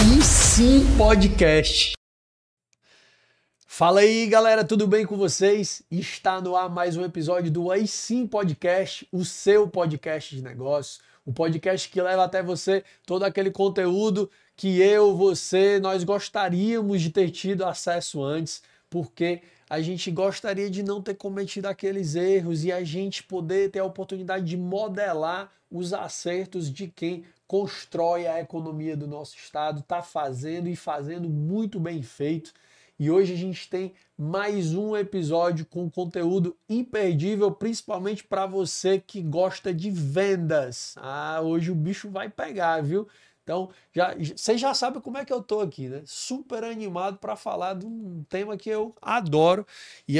Aí Sim Podcast. Fala aí, galera, tudo bem com vocês? Está no ar mais um episódio do Aí Sim Podcast, o seu podcast de negócios, o podcast que leva até você todo aquele conteúdo que nós gostaríamos de ter tido acesso antes, porque a gente gostaria de não ter cometido aqueles erros e a gente poder ter a oportunidade de modelar os acertos de quem constrói a economia do nosso estado, está fazendo e fazendo muito bem feito. E hoje a gente tem mais um episódio com conteúdo imperdível, principalmente para você que gosta de vendas. Hoje o bicho vai pegar, viu? Então, vocês já sabem como é que eu tô aqui, né? Super animado para falar de um tema que eu adoro. E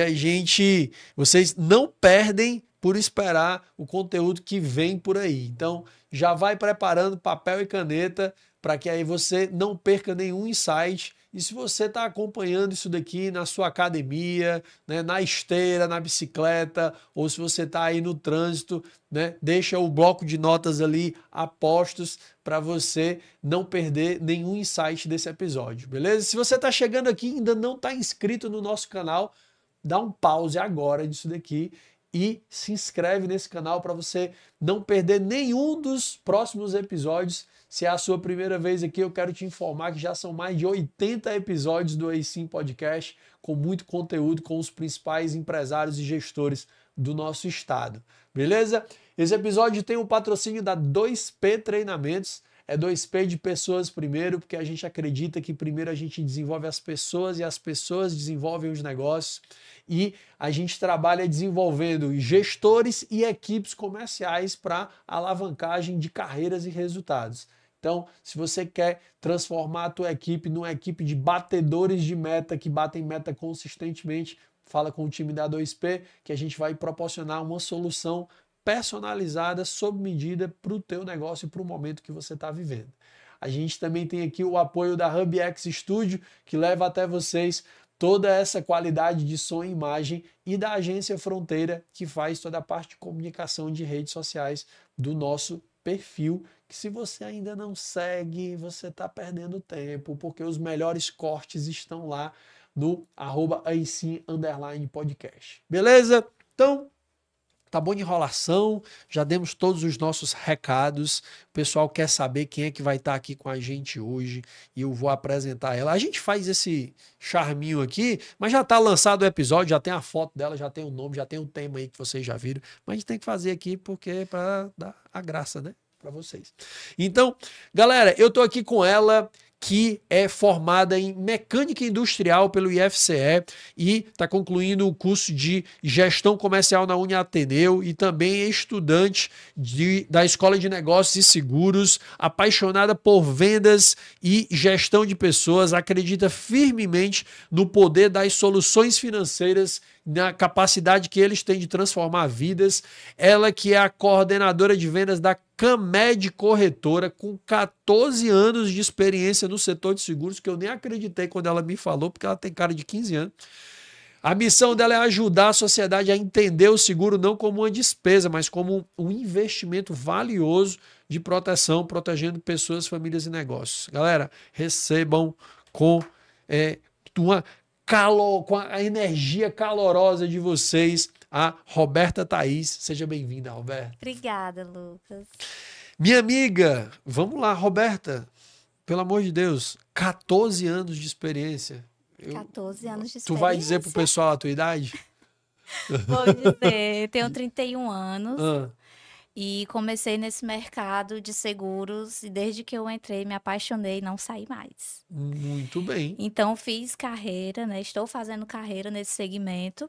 vocês não perdem por esperar o conteúdo que vem por aí. Então, já vai preparando papel e caneta para que aí você não perca nenhum insight. E se você está acompanhando isso daqui na sua academia, né, na esteira, na bicicleta, ou se você está aí no trânsito, né, deixa o bloco de notas ali a postos para você não perder nenhum insight desse episódio, beleza? Se você está chegando aqui e ainda não está inscrito no nosso canal, dá um pause agora disso daqui e se inscreve nesse canal para você não perder nenhum dos próximos episódios. Se é a sua primeira vez aqui, eu quero te informar que já são mais de 80 episódios do Aí Sim Podcast, com muito conteúdo com os principais empresários e gestores do nosso estado. Beleza? Esse episódio tem o patrocínio da 2P Treinamentos. É 2P de pessoas primeiro, porque a gente acredita que primeiro a gente desenvolve as pessoas e as pessoas desenvolvem os negócios. E a gente trabalha desenvolvendo gestores e equipes comerciais para alavancagem de carreiras e resultados. Então, se você quer transformar a tua equipe numa equipe de batedores de meta, que batem meta consistentemente, fala com o time da 2P, que a gente vai proporcionar uma solução personalizada, sob medida, para o teu negócio e para o momento que você está vivendo. A gente também tem aqui o apoio da HubX Studio, que leva até vocês toda essa qualidade de som e imagem, e da Agência Fronteira, que faz toda a parte de comunicação de redes sociais do nosso perfil, que se você ainda não segue, você está perdendo tempo, porque os melhores cortes estão lá no @aisim_podcast. Beleza? Então, tá bom de enrolação, já demos todos os nossos recados. O pessoal quer saber quem é que vai estar aqui com a gente hoje e eu vou apresentar ela. A gente faz esse charminho aqui, mas já tá lançado o episódio, já tem a foto dela, já tem o nome, já tem o tema aí que vocês já viram. Mas a gente tem que fazer aqui porque é para dar a graça, né, para vocês. Então, galera, eu tô aqui com ela, que é formada em mecânica industrial pelo IFCE e está concluindo o curso de gestão comercial na Uniateneu e também é estudante da Escola de Negócios e Seguros, apaixonada por vendas e gestão de pessoas, acredita firmemente no poder das soluções financeiras, na capacidade que eles têm de transformar vidas. Ela que é a coordenadora de vendas da Camed Corretora, com 14 anos de experiência no setor de seguros, que eu nem acreditei quando ela me falou, porque ela tem cara de 15 anos. A missão dela é ajudar a sociedade a entender o seguro não como uma despesa, mas como um investimento valioso de proteção, protegendo pessoas, famílias e negócios. Galera, recebam com com a energia calorosa de vocês, a Roberta Thaís. Seja bem-vinda, Roberta. Obrigada, Lucas. Minha amiga, vamos lá, Roberta. Pelo amor de Deus, 14 anos de experiência. 14 anos de experiência. Tu vai dizer pro pessoal a tua idade? Vou dizer, tenho 31 anos e comecei nesse mercado de seguros e desde que eu entrei me apaixonei e não saí mais. Muito bem. Então fiz carreira, né? Estou fazendo carreira nesse segmento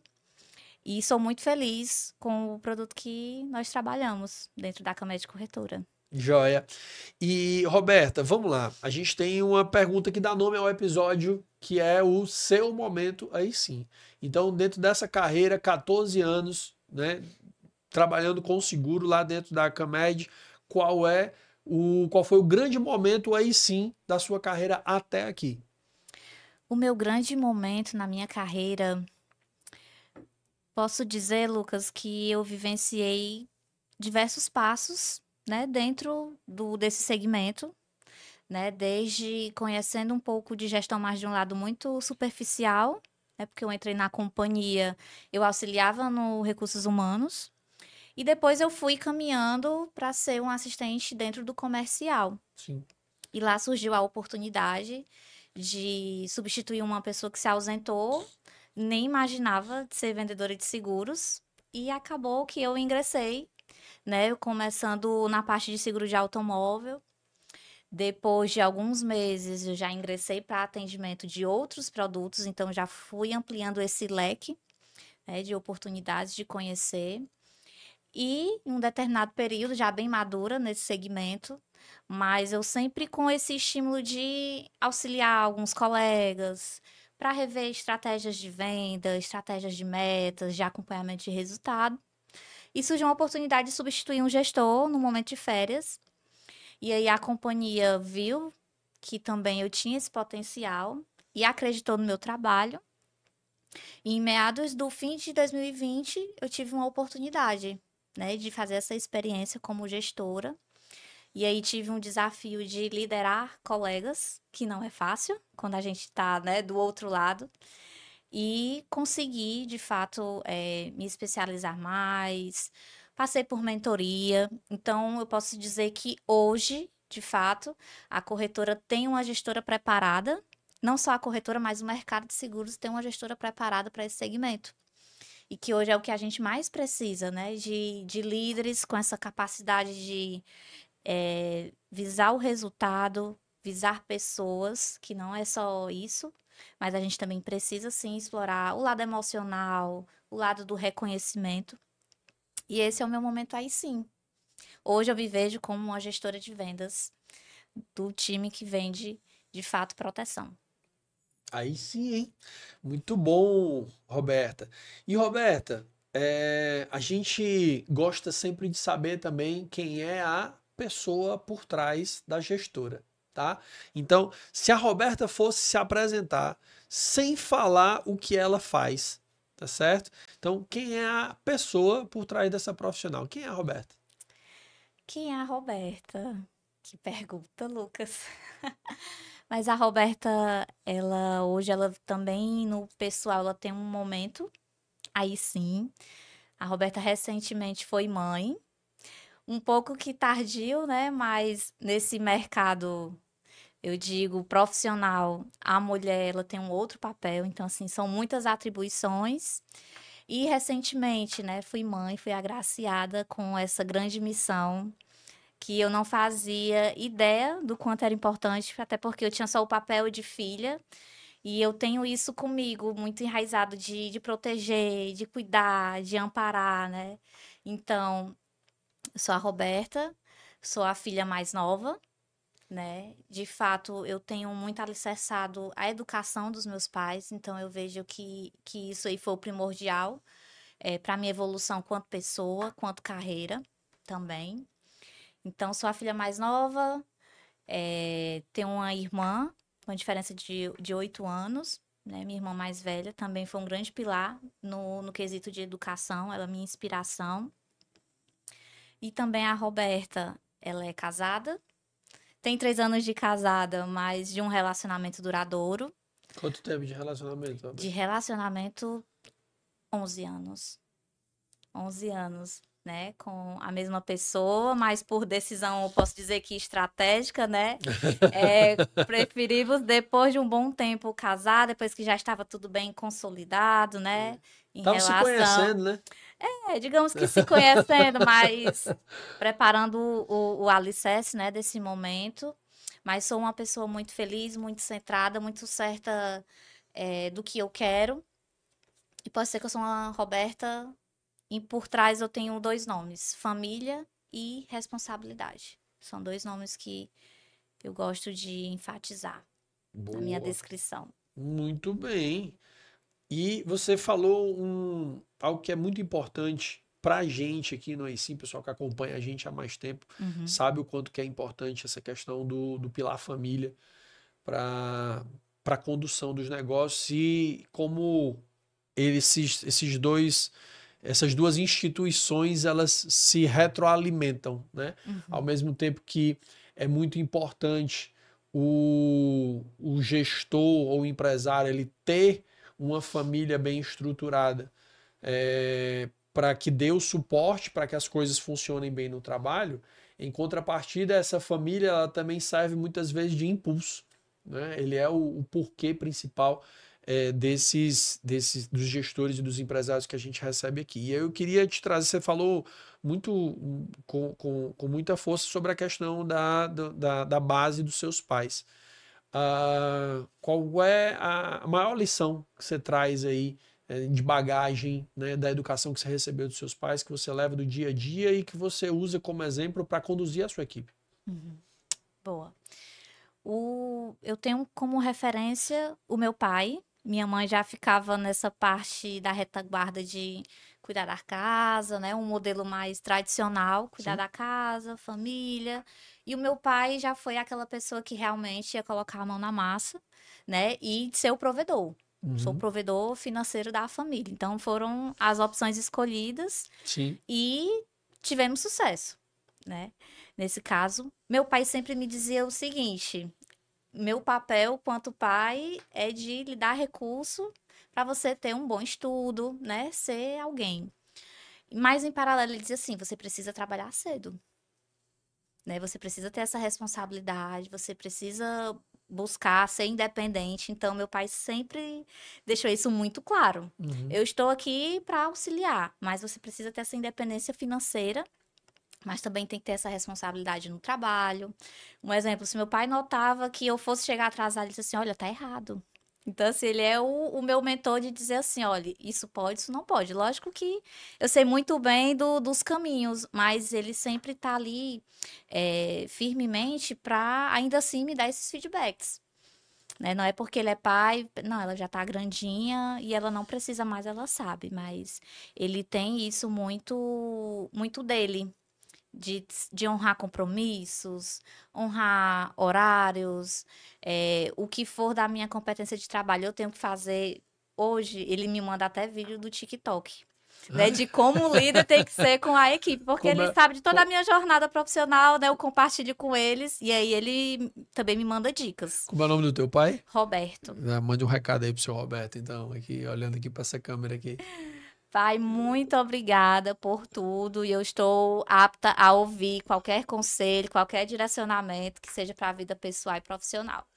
e sou muito feliz com o produto que nós trabalhamos dentro da Camed Corretora. Joia. E, Roberta, vamos lá. A gente tem uma pergunta que dá nome ao episódio, que é o seu momento aí sim. Então, dentro dessa carreira, 14 anos, né, trabalhando com seguro lá dentro da Camed, qual foi o grande momento aí sim da sua carreira até aqui? O meu grande momento na minha carreira, posso dizer, Lucas, que eu vivenciei diversos passos, né, dentro desse segmento. né? Desde conhecendo um pouco de gestão, mas de um lado muito superficial, né? Porque eu entrei na companhia, eu auxiliava no recursos humanos, e depois eu fui caminhando para ser um assistente dentro do comercial. Sim. E lá surgiu a oportunidade de substituir uma pessoa que se ausentou, nem imaginava de ser vendedora de seguros, e acabou que eu ingressei, né? Começando na parte de seguro de automóvel. Depois de alguns meses, eu já ingressei para atendimento de outros produtos, então já fui ampliando esse leque, né, de oportunidades de conhecer. E em um determinado período, já bem madura nesse segmento, mas eu sempre com esse estímulo de auxiliar alguns colegas para rever estratégias de venda, estratégias de metas, de acompanhamento de resultado. E surgiu uma oportunidade de substituir um gestor no momento de férias. E aí a companhia viu que também eu tinha esse potencial e acreditou no meu trabalho. E em meados do fim de 2020, eu tive uma oportunidade, né, de fazer essa experiência como gestora. E aí tive um desafio de liderar colegas, que não é fácil quando a gente está, né, do outro lado. E consegui, de fato, me especializar mais. Passei por mentoria. Então, eu posso dizer que hoje, de fato, a corretora tem uma gestora preparada. Não só a corretora, mas o mercado de seguros tem uma gestora preparada para esse segmento. E que hoje é o que a gente mais precisa, né? De líderes com essa capacidade de visar o resultado, visar pessoas, que não é só isso, mas a gente também precisa sim explorar o lado emocional, o lado do reconhecimento. E esse é o meu momento aí sim. Hoje eu me vejo como uma gestora de vendas do time que vende de fato proteção. Aí sim, hein? Muito bom, Roberta. E Roberta, a gente gosta sempre de saber também quem é a pessoa por trás da gestora, tá? Então, se a Roberta fosse se apresentar sem falar o que ela faz, tá certo? Então, quem é a pessoa por trás dessa profissional? Quem é a Roberta? Quem é a Roberta? Que pergunta, Lucas. Mas a Roberta, ela hoje, ela também no pessoal, ela tem um momento, aí sim. A Roberta recentemente foi mãe, um pouco que tardio, né? Mas nesse mercado, eu digo, profissional, a mulher, ela tem um outro papel, então assim, são muitas atribuições. E recentemente, né, fui mãe, fui agraciada com essa grande missão que eu não fazia ideia do quanto era importante, até porque eu tinha só o papel de filha, e eu tenho isso comigo, muito enraizado de proteger, de cuidar, de amparar, né? Então, eu sou a Roberta, sou a filha mais nova, né? De fato, eu tenho muito alicerçado a educação dos meus pais, então eu vejo que isso aí foi o primordial para minha evolução quanto pessoa, quanto carreira também. Então, sou a filha mais nova, tenho uma irmã com diferença de 8 anos, né? Minha irmã mais velha também foi um grande pilar no quesito de educação, ela é minha inspiração. E também a Roberta, ela é casada, tem 3 anos de casada, mas de um relacionamento duradouro. Quanto tempo de relacionamento, Roberta? De relacionamento, 11 anos. 11 anos, né? Com a mesma pessoa, mas por decisão, eu posso dizer que estratégica, né? Preferimos, depois de um bom tempo casar, depois que já estava tudo bem consolidado, né? Em Tava se relação. conhecendo, né? Digamos que se conhecendo, mas preparando o alicerce, né, desse momento. Mas sou uma pessoa muito feliz, muito centrada, muito certa do que eu quero. E pode ser que eu sou uma Roberta e por trás eu tenho 2 nomes: família e responsabilidade. São 2 nomes que eu gosto de enfatizar na minha Boa. descrição. Muito bem. E você falou algo que é muito importante para a gente aqui no AI-Sim, pessoal que acompanha a gente há mais tempo, Uhum. sabe o quanto que é importante essa questão do pilar família para a condução dos negócios e como essas duas instituições elas se retroalimentam, né? Ao Uhum. mesmo tempo que é muito importante o gestor ou o empresário ele ter uma família bem estruturada para que dê o suporte para que as coisas funcionem bem no trabalho, em contrapartida, essa família ela também serve muitas vezes de impulso, né? Ele é o porquê principal dos gestores e dos empresários que a gente recebe aqui. E eu queria te trazer, você falou muito com muita força sobre a questão da base dos seus pais. Qual é a maior lição que você traz aí de bagagem, né, da educação que você recebeu dos seus pais, que você leva do dia a dia e que você usa como exemplo para conduzir a sua equipe? Boa. Eu tenho como referência o meu pai. Minha mãe já ficava nessa parte da retaguarda de cuidar da casa, né? Um modelo mais tradicional, cuidar Sim. da casa, família. E o meu pai já foi aquela pessoa que realmente ia colocar a mão na massa, né? E ser o provedor. Sou o Uhum. provedor financeiro da família. Então foram as opções escolhidas Sim. e tivemos sucesso, né? Nesse caso, meu pai sempre me dizia o seguinte: meu papel quanto pai é de lhe dar recurso para você ter um bom estudo, né? Ser alguém. Mas em paralelo ele dizia assim: você precisa trabalhar cedo, né? Você precisa ter essa responsabilidade, você precisa buscar ser independente. Então meu pai sempre deixou isso muito claro. Uhum. Eu estou aqui para auxiliar, mas você precisa ter essa independência financeira, mas também tem que ter essa responsabilidade no trabalho. Um exemplo, se meu pai notava que eu fosse chegar atrasado, ele disse assim: olha, tá errado. Então, assim, ele é o meu mentor de dizer assim: olha, isso pode, isso não pode. Lógico que eu sei muito bem dos caminhos, mas ele sempre tá ali firmemente para ainda assim me dar esses feedbacks. Né? Não é porque ele é pai, não, ela já tá grandinha e ela não precisa mais, ela sabe, mas ele tem isso muito, muito dele de honrar compromissos, honrar horários, o que for da minha competência de trabalho, eu tenho que fazer. Hoje, ele me manda até vídeo do TikTok, né? De como o líder tem que ser com a equipe, porque Como ele é, sabe de toda a co- minha jornada profissional, né? Eu compartilho com eles, e aí ele também me manda dicas. como é o nome do teu pai? Roberto. Mande um recado aí pro seu Roberto, então, aqui, olhando aqui para essa câmera aqui. Pai, muito obrigada por tudo e eu estou apta a ouvir qualquer conselho, qualquer direcionamento que seja para a vida pessoal e profissional.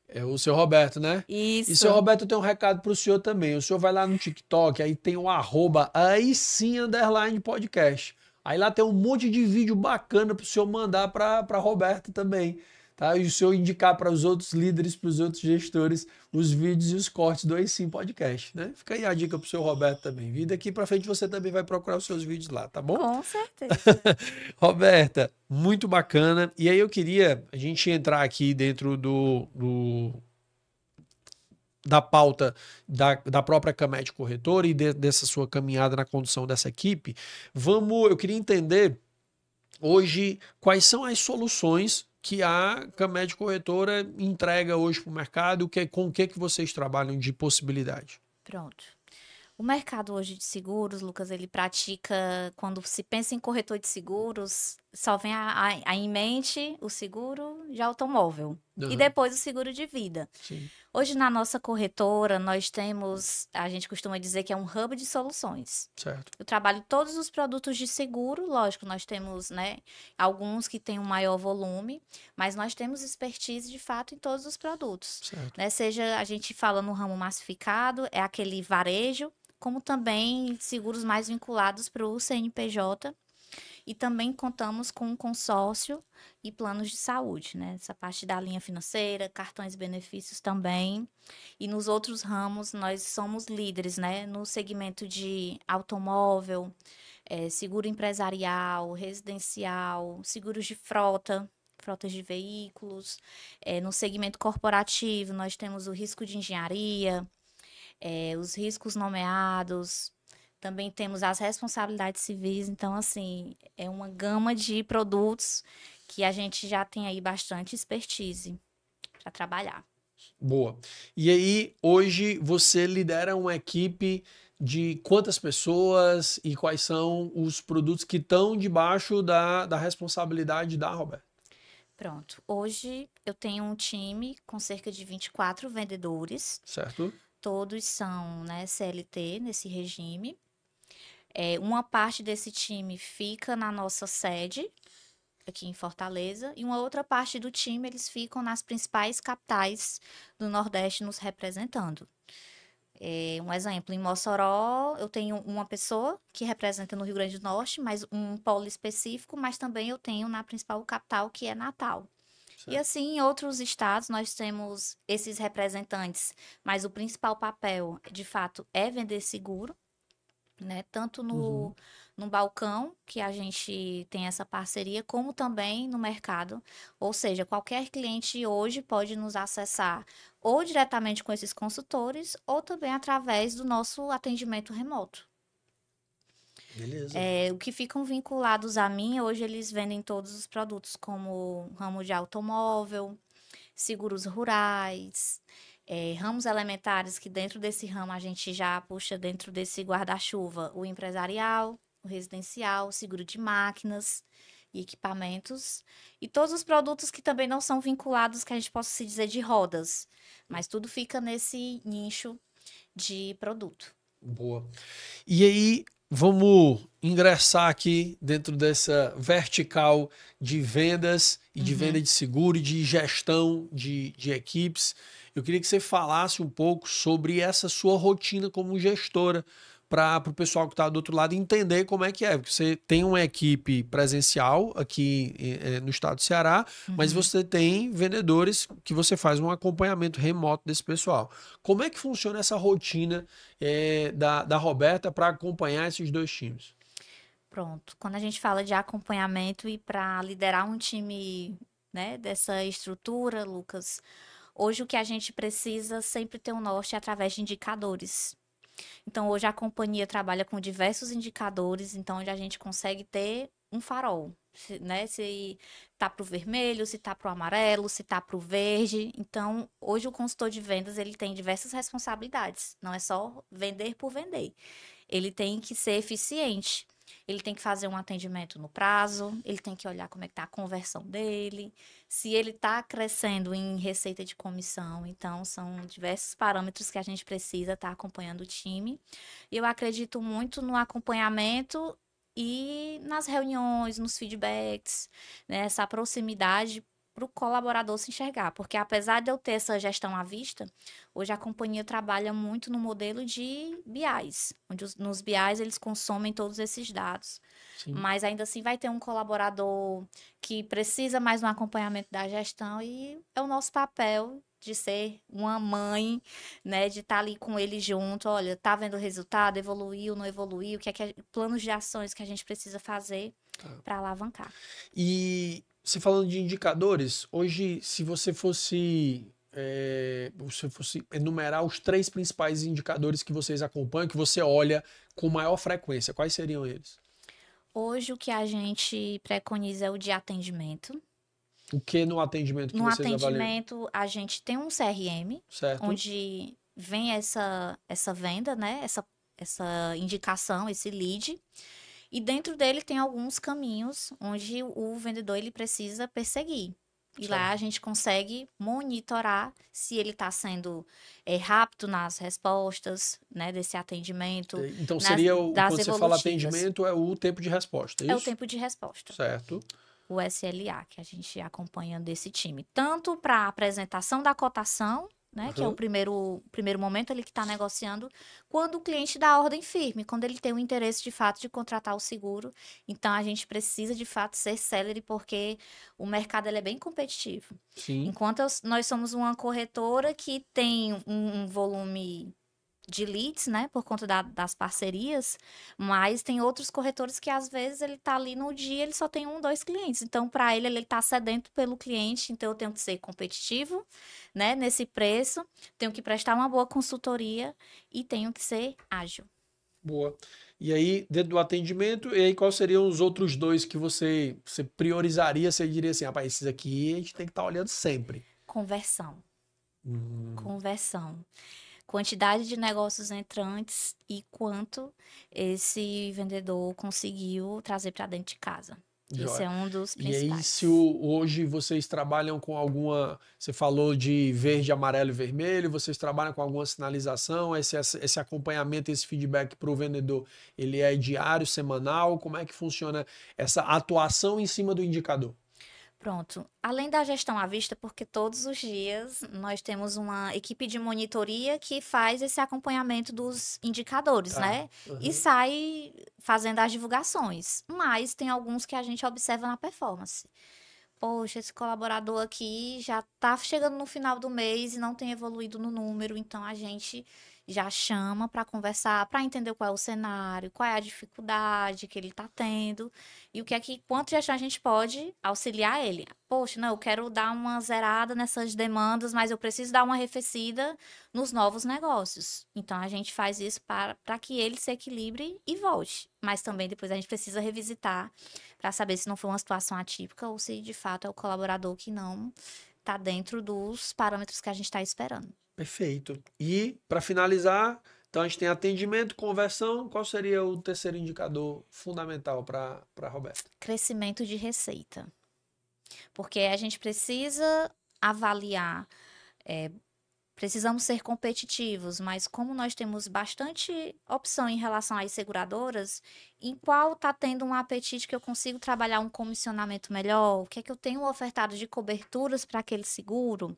É o seu Roberto, né? E seu Isso. Roberto, eu tenho um recado pro senhor também. O senhor vai lá no TikTok, aí tem o arroba, aí sim, underline podcast. Aí lá tem um monte de vídeo bacana pro senhor mandar pra Roberto também. Tá? E o senhor indicar para os outros líderes, para os outros gestores, os vídeos e os cortes do Aí Sim Podcast, né? Fica aí a dica pro seu Roberto também. E daqui pra frente você também vai procurar os seus vídeos lá, tá bom? Com certeza. Roberta, muito bacana. E aí eu queria a gente entrar aqui dentro da pauta da própria Camed Corretora e dessa sua caminhada na condução dessa equipe. Eu queria entender hoje quais são as soluções que a Camed Corretora entrega hoje para o mercado, com o que vocês trabalham de possibilidade. Pronto. O mercado hoje de seguros, Lucas, ele pratica, quando se pensa em corretor de seguros, só vem em mente o seguro de automóvel e Aham, depois o seguro de vida. sim, Hoje na nossa corretora, nós temos, a gente costuma dizer que é um hub de soluções. certo, Eu trabalho todos os produtos de seguro, lógico, nós temos, né, alguns que têm um maior volume, mas nós temos expertise de fato em todos os produtos, certo. né? Seja a gente fala no ramo massificado, é aquele varejo, como também seguros mais vinculados para o CNPJ. E também contamos com um consórcio e planos de saúde, né? Essa parte da linha financeira, cartões e benefícios também. E nos outros ramos, nós somos líderes, né? No segmento de automóvel, seguro empresarial, residencial, seguros de frota, frotas de veículos. No segmento corporativo, nós temos o risco de engenharia, os riscos nomeados, também temos as responsabilidades civis. Então, assim, é uma gama de produtos que a gente já tem aí bastante expertise para trabalhar. Boa. E aí, hoje você lidera uma equipe de quantas pessoas e quais são os produtos que estão debaixo da responsabilidade da Roberta? Pronto. Hoje eu tenho um time com cerca de 24 vendedores. Certo? Todos são, né, CLT nesse regime. Uma parte desse time fica na nossa sede, aqui em Fortaleza, e uma outra parte do time eles ficam nas principais capitais do Nordeste nos representando. Um exemplo, em Mossoró, eu tenho uma pessoa que representa no Rio Grande do Norte, mas um polo específico, mas também eu tenho na principal capital, que é Natal. E Certo. assim, em outros estados, nós temos esses representantes, mas o principal papel, de fato, é vender seguro, né? Tanto Uhum. no balcão, que a gente tem essa parceria, como também no mercado. Ou seja, qualquer cliente hoje pode nos acessar ou diretamente com esses consultores, ou também através do nosso atendimento remoto. Beleza. O que ficam vinculados a mim, hoje eles vendem todos os produtos, como ramo de automóvel, seguros rurais, ramos elementares, que dentro desse ramo a gente já puxa dentro desse guarda-chuva o empresarial, o residencial, o seguro de máquinas e equipamentos, e todos os produtos que também não são vinculados, que a gente possa se dizer de rodas, mas tudo fica nesse nicho de produto. Boa. E aí, vamos ingressar aqui dentro dessa vertical de vendas e de venda Uhum. de seguro e de gestão de equipes. Eu queria que você falasse um pouco sobre essa sua rotina como gestora, para o pessoal que está do outro lado entender como é que é. Porque você tem uma equipe presencial aqui no estado do Ceará, mas Uhum. você tem vendedores que você faz um acompanhamento remoto desse pessoal. Como é que funciona essa rotina da Roberta para acompanhar esses dois times? Pronto. Quando a gente fala de acompanhamento e para liderar um time, né, dessa estrutura, Lucas, hoje o que a gente precisa sempre ter um norte é através de indicadores. Então, hoje a companhia trabalha com diversos indicadores, então onde a gente consegue ter um farol, né? Se tá para o vermelho, se tá para o amarelo, se tá para o verde. Então, hoje o consultor de vendas ele tem diversas responsabilidades. Não é só vender por vender. Ele tem que ser eficiente. Ele tem que fazer um atendimento no prazo, ele tem que olhar como é que tá a conversão dele, se ele está crescendo em receita de comissão. Então, são diversos parâmetros que a gente precisa estar acompanhando o time. E eu acredito muito no acompanhamento e nas reuniões, nos feedbacks, né? Essa proximidade para o colaborador se enxergar. Porque apesar de eu ter essa gestão à vista, hoje a companhia trabalha muito no modelo de BIs, onde nos BIs eles consomem todos esses dados. Sim. Mas ainda assim vai ter um colaborador que precisa mais um acompanhamento da gestão e é o nosso papel de ser uma mãe, né, de estar ali com ele junto, olha, tá vendo o resultado, evoluiu, não evoluiu, o que é planos de ações que a gente precisa fazer Tá. para alavancar. E você falando de indicadores, hoje, se você fosse enumerar os três principais indicadores que vocês acompanham, que você olha com maior frequência, quais seriam eles? Hoje o que a gente preconiza é o de atendimento. O que no atendimento que No vocês avaliam? atendimento, a gente tem um CRM, Certo? onde vem essa venda, né? Essa indicação, esse lead. E dentro dele tem alguns caminhos onde o vendedor ele precisa perseguir. E lá a Certo. gente consegue monitorar se ele está sendo rápido nas respostas, né, desse atendimento, Então seria das quando você fala evolutivas. atendimento, é o tempo de resposta, é É o isso? tempo de resposta. Certo. O SLA, que a gente acompanha desse time. Tanto para a apresentação da cotação, né, que é o Aham. primeiro momento ele que está negociando, quando o cliente dá a ordem firme, quando ele tem o interesse de fato de contratar o seguro. Então a gente precisa de fato ser célere porque o mercado ele é bem competitivo. Sim. Enquanto nós somos uma corretora que tem um volume de leads, né, por conta das parcerias, mas tem outros corretores que às vezes ele tá ali no dia, ele só tem um, dois clientes. Então, para ele tá sedento pelo cliente, então eu tenho que ser competitivo, né, nesse preço, tenho que prestar uma boa consultoria e tenho que ser ágil. Boa. E aí, dentro do atendimento, e aí quais seriam os outros dois que você priorizaria? Você diria assim, rapaz, esses aqui a gente tem que estar olhando sempre. Conversão. Hum, Conversão. Quantidade de negócios entrantes e quanto esse vendedor conseguiu trazer para dentro de casa. Esse é um dos E aí, principais. se hoje vocês trabalham com alguma. Você falou de verde, amarelo e vermelho, vocês trabalham com alguma sinalização, esse acompanhamento, esse feedback para o vendedor, ele é diário, semanal? Como é que funciona essa atuação em cima do indicador? Pronto. Além da gestão à vista, porque todos os dias nós temos uma equipe de monitoria que faz esse acompanhamento dos indicadores, Tá. né? E Uhum. sai fazendo as divulgações. Mas tem alguns que a gente observa na performance. Poxa, esse colaborador aqui já tá chegando no final do mês e não tem evoluído no número, então a gente já chama para conversar, para entender qual é o cenário, qual é a dificuldade que ele está tendo e o que é que, quanto gestão a gente pode auxiliar ele. Poxa, não, eu quero dar uma zerada nessas demandas, mas eu preciso dar uma arrefecida nos novos negócios. Então a gente faz isso para que ele se equilibre e volte. Mas também depois a gente precisa revisitar para saber se não foi uma situação atípica ou se de fato é o colaborador que não está dentro dos parâmetros que a gente está esperando. Perfeito. E, para finalizar, então a gente tem atendimento, conversão. Qual seria o terceiro indicador fundamental para Roberta? Crescimento de receita. Porque a gente precisa avaliar, precisamos ser competitivos, mas como nós temos bastante opção em relação às seguradoras, em qual está tendo um apetite que eu consigo trabalhar um comissionamento melhor? O que é que eu tenho ofertado de coberturas para aquele seguro?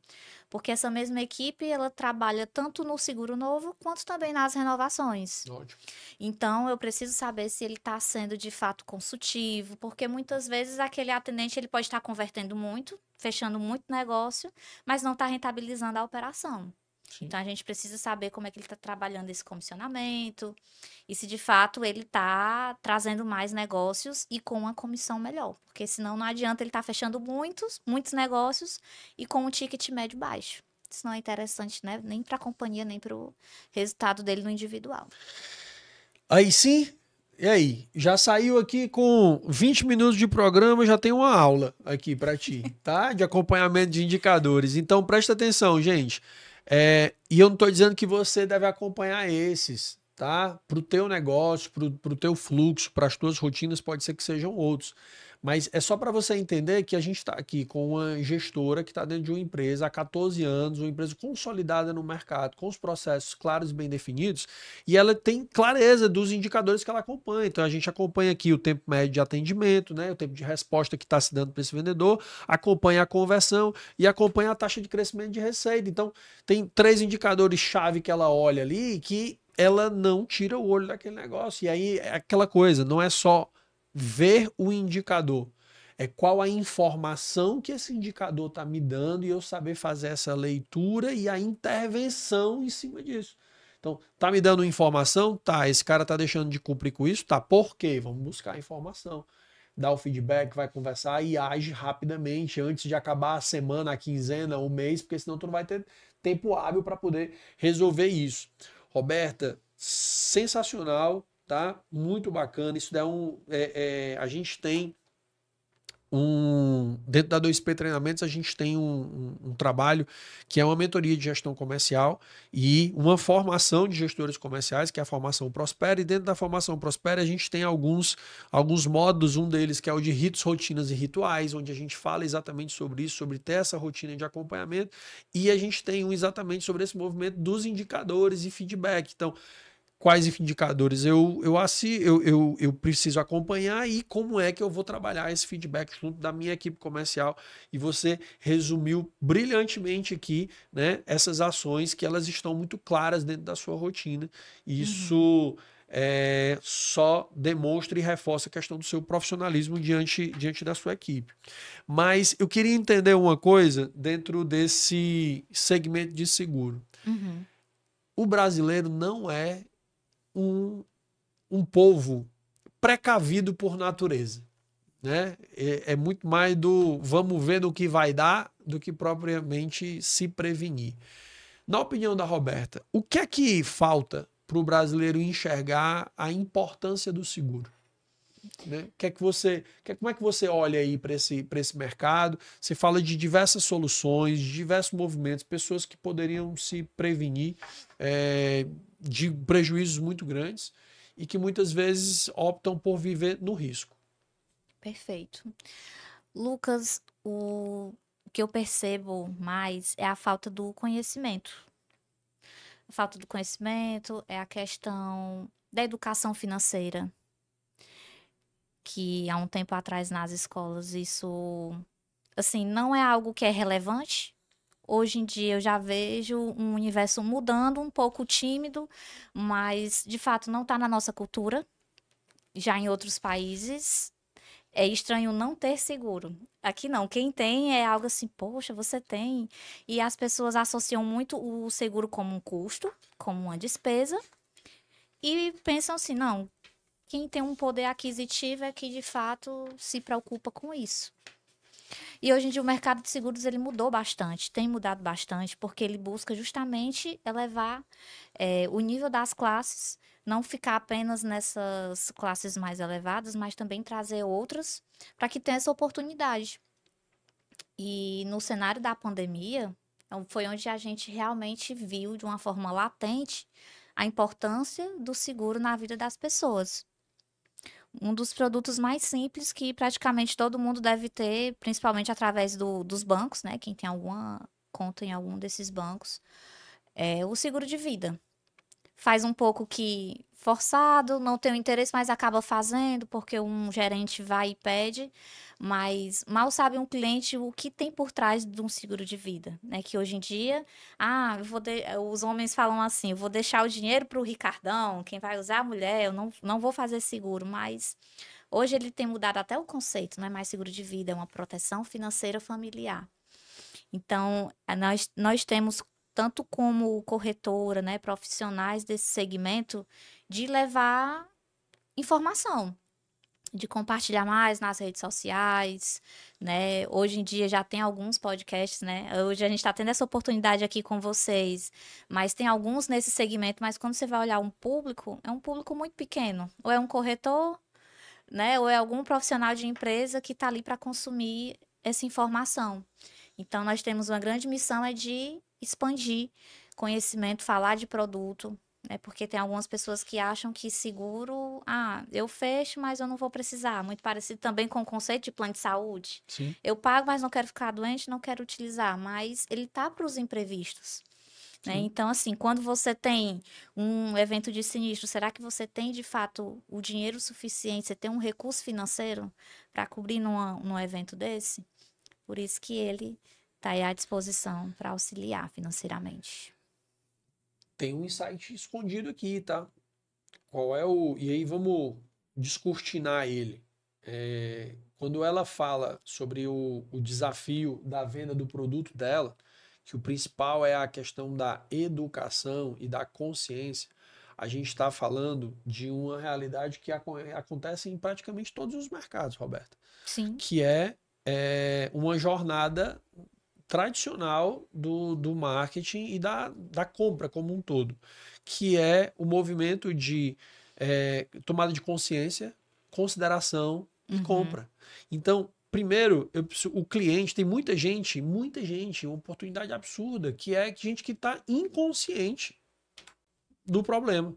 Porque essa mesma equipe, ela trabalha tanto no seguro novo, quanto também nas renovações. Ótimo. Então, eu preciso saber se ele está sendo de fato consultivo, porque muitas vezes aquele atendente ele pode estar convertendo muito, fechando muito negócio, mas não está rentabilizando a operação. Sim. Então, a gente precisa saber como é que ele está trabalhando esse comissionamento e se de fato ele está trazendo mais negócios e com uma comissão melhor. Porque senão não adianta ele estar fechando muitos negócios e com um ticket médio baixo. Isso não é interessante, né? Nem para a companhia, nem para o resultado dele no individual. Aí sim, e aí? Já saiu aqui com 20 minutos de programa, já tem uma aula aqui para ti, tá? De acompanhamento de indicadores. Então presta atenção, gente. E eu não estou dizendo que você deve acompanhar esses, tá? Para o teu negócio, para o teu fluxo, para as tuas rotinas, pode ser que sejam outros. Mas é só para você entender que a gente está aqui com uma gestora que está dentro de uma empresa há 14 anos, uma empresa consolidada no mercado, com os processos claros e bem definidos, e ela tem clareza dos indicadores que ela acompanha. Então a gente acompanha aqui o tempo médio de atendimento, né, o tempo de resposta que está se dando para esse vendedor, acompanha a conversão e acompanha a taxa de crescimento de receita. Então tem 3 indicadores-chave que ela olha ali que ela não tira o olho daquele negócio. E aí é aquela coisa, não é só ver o indicador, é qual a informação que esse indicador está me dando e eu saber fazer essa leitura e a intervenção em cima disso. Então, tá me dando informação? Tá, esse cara tá deixando de cumprir com isso? Tá, por quê? Vamos buscar a informação. Dá o feedback, vai conversar e age rapidamente antes de acabar a semana, a quinzena, o mês, porque senão tu não vai ter tempo hábil para poder resolver isso. Roberta, sensacional, tá? Muito bacana. Isso dá a gente tem dentro da 2P Treinamentos, a gente tem um trabalho que é uma mentoria de gestão comercial e uma formação de gestores comerciais, que é a formação Prospera, e dentro da formação Prospera a gente tem alguns módulos, um deles que é o de ritos, rotinas e rituais, onde a gente fala exatamente sobre isso, sobre ter essa rotina de acompanhamento, e a gente tem um exatamente sobre esse movimento dos indicadores e feedback. Então, quais indicadores eu preciso acompanhar e como é que eu vou trabalhar esse feedback junto da minha equipe comercial. E você resumiu brilhantemente aqui, né, essas ações que elas estão muito claras dentro da sua rotina. Isso só demonstra e reforça a questão do seu profissionalismo diante da sua equipe. Mas eu queria entender uma coisa dentro desse segmento de seguro. Uhum. O brasileiro não é um povo precavido por natureza, né? É muito mais do vamos ver no que vai dar do que propriamente se prevenir. Na opinião da Roberta, o que é que falta para o brasileiro enxergar a importância do seguro? Né? Como é que você olha aí para esse mercado? Você fala de diversas soluções, de diversos movimentos, pessoas que poderiam se prevenir de prejuízos muito grandes e que muitas vezes optam por viver no risco. Perfeito. Lucas, o que eu percebo mais é a falta do conhecimento. A falta do conhecimento é a questão da educação financeira, que há um tempo atrás nas escolas isso, assim, não é algo que é relevante. Hoje em dia eu já vejo um universo mudando, um pouco tímido, mas de fato não está na nossa cultura. Já em outros países é estranho não ter seguro. Aqui não, quem tem é algo assim, poxa, você tem. E as pessoas associam muito o seguro como um custo, como uma despesa, e pensam assim, não, quem tem um poder aquisitivo é que de fato se preocupa com isso. E hoje em dia o mercado de seguros ele mudou bastante, tem mudado bastante, porque ele busca justamente elevar o nível das classes, não ficar apenas nessas classes mais elevadas, mas também trazer outras para que tenha essa oportunidade. E no cenário da pandemia, foi onde a gente realmente viu de uma forma latente a importância do seguro na vida das pessoas. Um dos produtos mais simples que praticamente todo mundo deve ter, principalmente através dos bancos, né? Quem tem alguma conta em algum desses bancos, é o seguro de vida. Faz um pouco que forçado, não tem o interesse, mas acaba fazendo, porque um gerente vai e pede, mas mal sabe um cliente o que tem por trás de um seguro de vida, né? Que hoje em dia, os homens falam assim, eu vou deixar o dinheiro para o Ricardão, quem vai usar a mulher, eu não vou fazer seguro, mas hoje ele tem mudado até o conceito, não é mais seguro de vida, é uma proteção financeira familiar. Então, nós temos, tanto como corretora, né, profissionais desse segmento, de levar informação, de compartilhar mais nas redes sociais, né? Hoje em dia já tem alguns podcasts, né? Hoje a gente está tendo essa oportunidade aqui com vocês, mas tem alguns nesse segmento, mas quando você vai olhar um público, é um público muito pequeno. Ou é um corretor, né? Ou é algum profissional de empresa que está ali para consumir essa informação. Então, nós temos uma grande missão é de expandir conhecimento, falar de produto, né? Porque tem algumas pessoas que acham que seguro, eu fecho, mas eu não vou precisar. Muito parecido também com o conceito de plano de saúde. Sim. Eu pago, mas não quero ficar doente, não quero utilizar, mas ele tá para os imprevistos. Né? Então, assim, quando você tem um evento de sinistro, será que você tem de fato o dinheiro suficiente, você tem um recurso financeiro para cobrir num evento desse? Por isso que ele está aí à disposição para auxiliar financeiramente. Tem um insight escondido aqui, tá? Qual é o. E aí vamos descortinar ele. Quando ela fala sobre o desafio da venda do produto dela, que o principal é a questão da educação e da consciência, a gente está falando de uma realidade que acontece em praticamente todos os mercados, Roberta. Sim. Que é uma jornada tradicional do marketing e da compra como um todo, que é o movimento de tomada de consciência, consideração e compra. Então, primeiro, o cliente, tem muita gente, uma oportunidade absurda, que é gente que está inconsciente do problema.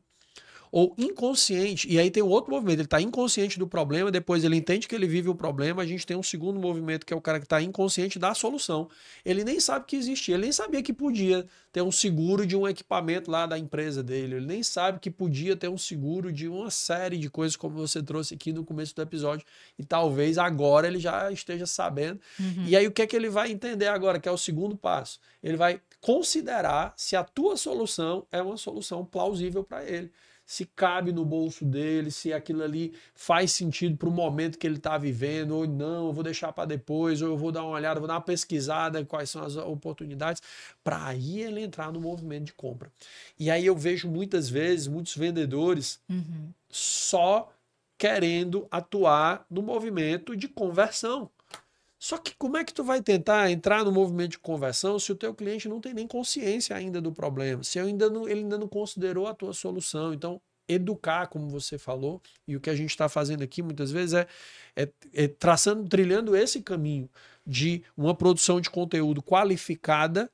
Ou inconsciente, e aí tem um outro movimento, ele está inconsciente do problema, depois ele entende que ele vive o problema, a gente tem um segundo movimento que é o cara que está inconsciente da solução. Ele nem sabe que existia, ele nem sabia que podia ter um seguro de um equipamento lá da empresa dele, ele nem sabe que podia ter um seguro de uma série de coisas como você trouxe aqui no começo do episódio, e talvez agora ele já esteja sabendo. E aí o que é que ele vai entender agora, que é o segundo passo? Ele vai considerar se a tua solução é uma solução plausível para ele. Se cabe no bolso dele, se aquilo ali faz sentido para o momento que ele está vivendo, ou não, eu vou deixar para depois, ou eu vou dar uma olhada, vou dar uma pesquisada quais são as oportunidades, para aí ele entrar no movimento de compra. E aí eu vejo muitas vezes, muitos vendedores só querendo atuar no movimento de conversão. Só que como é que tu vai tentar entrar no movimento de conversão se o teu cliente não tem nem consciência ainda do problema, se ele ainda não considerou a tua solução? Então, educar, como você falou, e o que a gente está fazendo aqui muitas vezes é trilhando esse caminho de uma produção de conteúdo qualificada,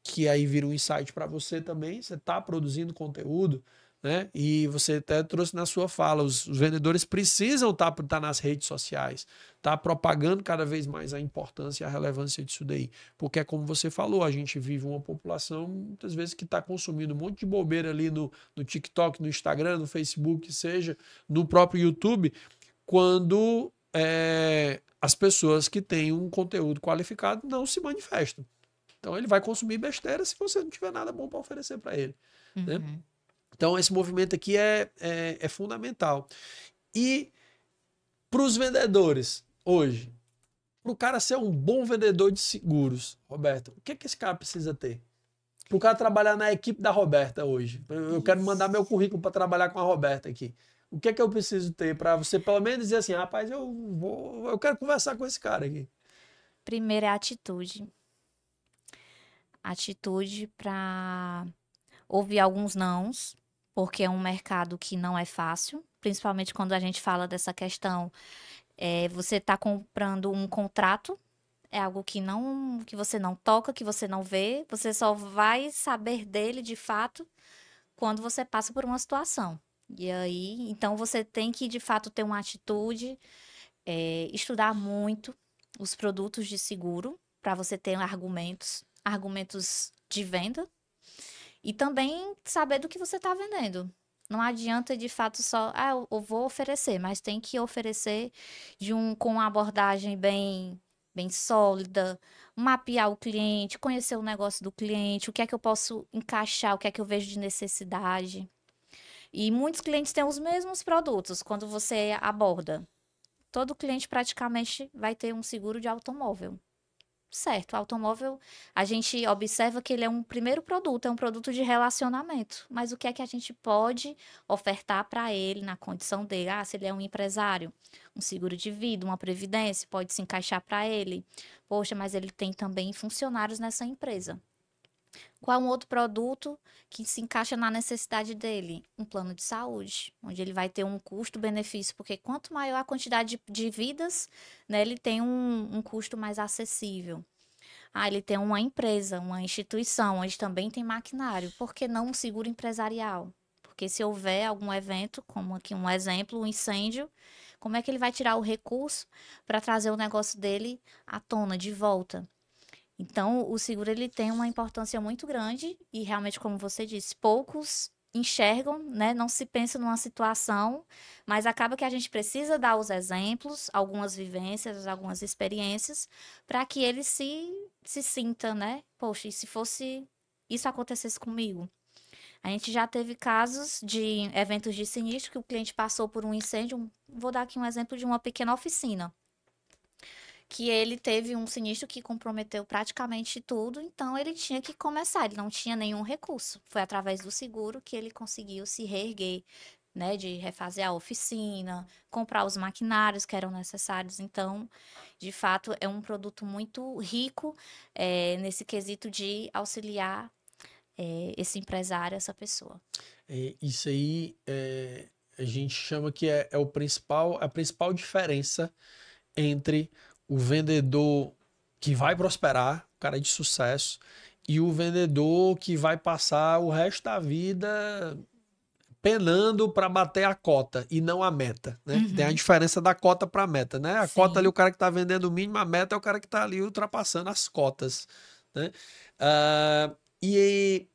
que aí vira um insight para você também. Você está produzindo conteúdo, né? E você até trouxe na sua fala, os vendedores precisam estar nas redes sociais, tá propagando cada vez mais a importância e a relevância disso daí. Porque é como você falou, a gente vive uma população, muitas vezes, que está consumindo um monte de bobeira ali no TikTok, no Instagram, no Facebook, seja no próprio YouTube, quando as pessoas que têm um conteúdo qualificado não se manifestam. Então ele vai consumir besteira se você não tiver nada bom para oferecer para ele, né? Uhum. Então esse movimento aqui é fundamental. E para os vendedores hoje, para o cara ser um bom vendedor de seguros, Roberto, o que esse cara precisa ter? Para o cara trabalhar na equipe da Roberta hoje. Eu quero mandar meu currículo para trabalhar com a Roberta aqui. O que eu preciso ter para você pelo menos dizer assim, rapaz, eu quero conversar com esse cara aqui. Primeiro é atitude. Atitude para ouvir alguns nãos, porque é um mercado que não é fácil, principalmente quando a gente fala dessa questão. Você está comprando um contrato, é algo que você não toca, que você não vê, você só vai saber dele de fato quando você passa por uma situação. E aí, então você tem que de fato ter uma atitude, estudar muito os produtos de seguro para você ter argumentos de venda e também saber do que você está vendendo. Não adianta de fato só, eu vou oferecer, mas tem que oferecer com uma abordagem bem sólida, mapear o cliente, conhecer o negócio do cliente, o que é que eu posso encaixar, o que é que eu vejo de necessidade. E muitos clientes têm os mesmos produtos quando você aborda. Todo cliente praticamente vai ter um seguro de automóvel. Certo, o automóvel, a gente observa que ele é um primeiro produto, é um produto de relacionamento. Mas o que é que a gente pode ofertar para ele na condição dele? Se ele é um empresário, um seguro de vida, uma previdência, pode se encaixar para ele. Poxa, mas ele tem também funcionários nessa empresa. Qual um outro produto que se encaixa na necessidade dele? Um plano de saúde, onde ele vai ter um custo-benefício, porque quanto maior a quantidade de vidas, né, ele tem um custo mais acessível. Ele tem uma empresa, uma instituição, onde também tem maquinário. Por que não um seguro empresarial? Porque se houver algum evento, como aqui um exemplo, um incêndio, como é que ele vai tirar o recurso para trazer o negócio dele à tona, de volta? Então, o seguro ele tem uma importância muito grande e realmente, como você disse, poucos enxergam, né? Não se pensa numa situação, mas acaba que a gente precisa dar os exemplos, algumas vivências, algumas experiências, para que ele se sinta, né? Poxa, e se fosse isso acontecesse comigo? A gente já teve casos de eventos de sinistro que o cliente passou por um incêndio. Vou dar aqui um exemplo de uma pequena oficina que ele teve um sinistro que comprometeu praticamente tudo, então ele tinha que começar, ele não tinha nenhum recurso. Foi através do seguro que ele conseguiu se reerguer, né, de refazer a oficina, comprar os maquinários que eram necessários. Então, de fato, é um produto muito rico nesse quesito de auxiliar esse empresário, essa pessoa. Isso aí a gente chama que é a principal diferença entre o vendedor que vai prosperar, o cara de sucesso, e o vendedor que vai passar o resto da vida penando para bater a cota e não a meta, né? Tem a diferença da cota para a meta, né? A cota ali, o cara que está vendendo o mínimo, a meta é o cara que está ali ultrapassando as cotas, né? E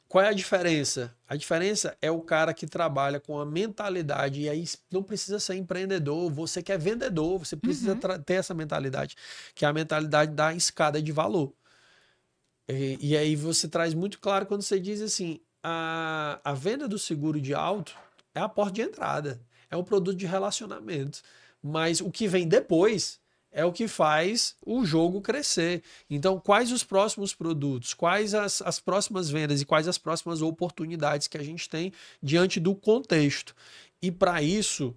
qual é a diferença? A diferença é o cara que trabalha com a mentalidade, e aí não precisa ser empreendedor, você que é vendedor, você precisa ter essa mentalidade, que é a mentalidade da escada de valor. E aí você traz muito claro quando você diz assim, a venda do seguro de auto é a porta de entrada, é um produto de relacionamento, mas o que vem depois é o que faz o jogo crescer. Então, quais os próximos produtos, quais as próximas vendas e quais as próximas oportunidades que a gente tem diante do contexto. E para isso,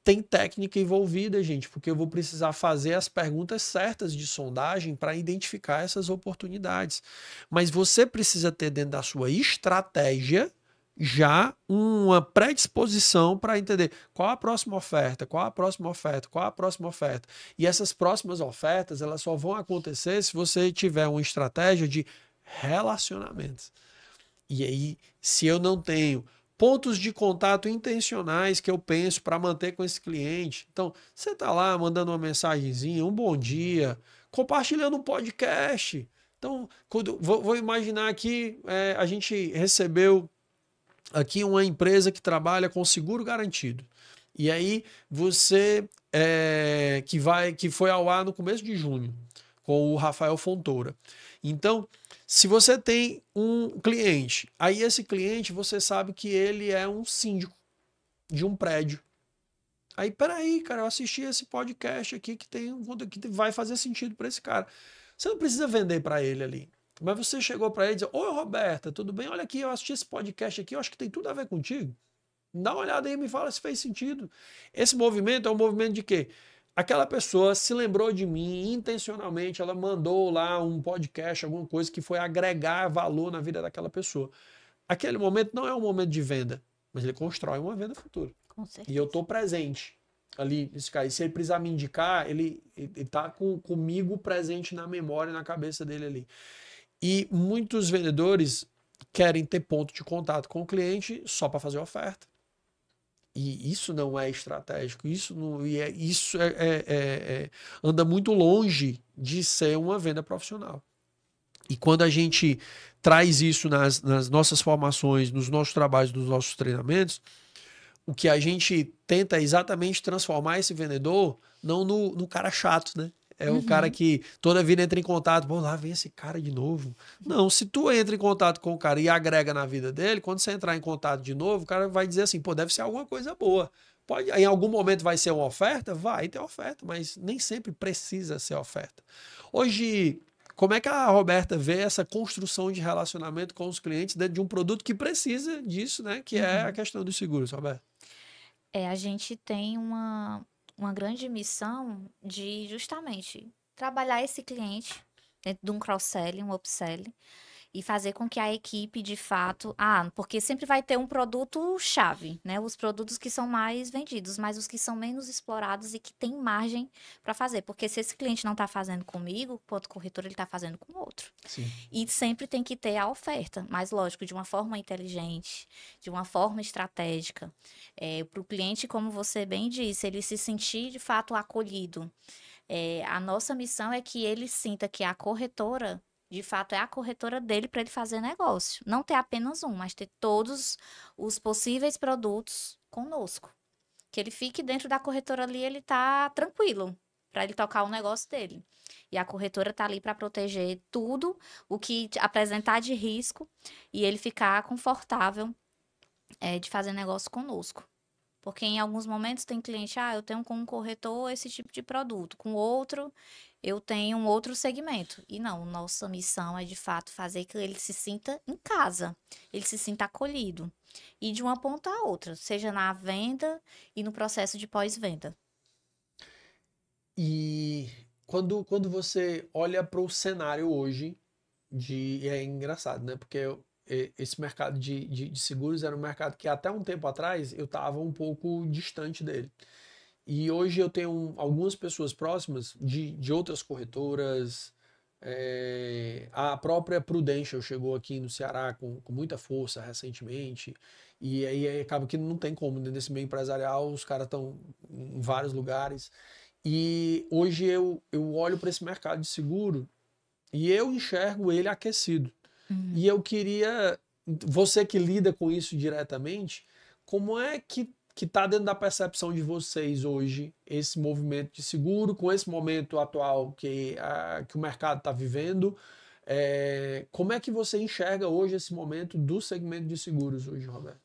tem técnica envolvida, gente, porque eu vou precisar fazer as perguntas certas de sondagem para identificar essas oportunidades. Mas você precisa ter dentro da sua estratégia já uma predisposição para entender qual a próxima oferta, qual a próxima oferta, qual a próxima oferta. E essas próximas ofertas, elas só vão acontecer se você tiver uma estratégia de relacionamentos. E aí, se eu não tenho pontos de contato intencionais que eu penso para manter com esse cliente. Então, você está lá mandando uma mensagenzinha, um bom dia, compartilhando um podcast. Então, vou imaginar aqui, a gente recebeu aqui uma empresa que trabalha com seguro garantido. E aí você que foi ao ar no começo de junho com o Rafael Fontoura. Então, se você tem um cliente, aí esse cliente você sabe que ele é um síndico de um prédio. Aí, peraí, cara, eu assisti esse podcast aqui que vai fazer sentido para esse cara. Você não precisa vender para ele ali. Mas você chegou para ele e disse: Oi, Roberta, tudo bem? Olha aqui, eu assisti esse podcast aqui, eu acho que tem tudo a ver contigo. Dá uma olhada aí e me fala se fez sentido. Esse movimento é um movimento de quê? Aquela pessoa se lembrou de mim intencionalmente, ela mandou lá um podcast, alguma coisa que foi agregar valor na vida daquela pessoa. Aquele momento não é um momento de venda, mas ele constrói uma venda futura. Com certeza. E eu estou presente ali nesse cara. E se ele precisar me indicar, ele está comigo presente na memória, na cabeça dele ali. E muitos vendedores querem ter ponto de contato com o cliente só para fazer oferta. E isso não é estratégico, anda muito longe de ser uma venda profissional. E quando a gente traz isso nas nossas formações, nos nossos trabalhos, nos nossos treinamentos, o que a gente tenta é exatamente transformar esse vendedor não no cara chato, né? É o cara que toda vida entra em contato, bom, lá vem esse cara de novo. Não, se tu entra em contato com o cara e agrega na vida dele, quando você entrar em contato de novo, o cara vai dizer assim, pô, deve ser alguma coisa boa. Pode, em algum momento vai ser uma oferta? Vai ter oferta, mas nem sempre precisa ser oferta. Hoje, como é que a Roberta vê essa construção de relacionamento com os clientes dentro de um produto que precisa disso, né? Que é a questão dos seguros, Roberta? A gente tem uma grande missão de justamente trabalhar esse cliente dentro de um cross-selling, um upselling, e fazer com que a equipe, de fato, porque sempre vai ter um produto-chave, né? Os produtos que são mais vendidos, mas os que são menos explorados e que tem margem para fazer. Porque se esse cliente não está fazendo comigo, quanto corretor, ele está fazendo com outro. Sim. E sempre tem que ter a oferta, mas lógico, de uma forma inteligente, de uma forma estratégica. Para o cliente, como você bem disse, ele se sentir de fato acolhido. A nossa missão é que ele sinta que a corretora de fato, é a corretora dele para ele fazer negócio. Não ter apenas um, mas ter todos os possíveis produtos conosco. Que ele fique dentro da corretora ali, ele tá tranquilo para ele tocar o negócio dele. E a corretora tá ali para proteger tudo o que apresentar de risco e ele ficar confortável de fazer negócio conosco. Porque em alguns momentos tem cliente, eu tenho com um corretor esse tipo de produto, com outro eu tenho um outro segmento. E não, nossa missão é de fato fazer que ele se sinta em casa, ele se sinta acolhido. E de uma ponta a outra, seja na venda e no processo de pós-venda. E quando você olha para o cenário hoje, é engraçado, né? Porque esse mercado de seguros era um mercado que até um tempo atrás eu estava um pouco distante dele. E hoje eu tenho algumas pessoas próximas de outras corretoras. A própria Prudential chegou aqui no Ceará com muita força recentemente. E aí acaba que não tem como, né? Nesse meio empresarial, os caras estão em vários lugares. E hoje eu olho para esse mercado de seguro e eu enxergo ele aquecido. E eu queria, você que lida com isso diretamente, como é que está dentro da percepção de vocês hoje esse movimento de seguro, com esse momento atual que o mercado está vivendo? Como é que você enxerga hoje esse momento do segmento de seguros hoje, Roberto?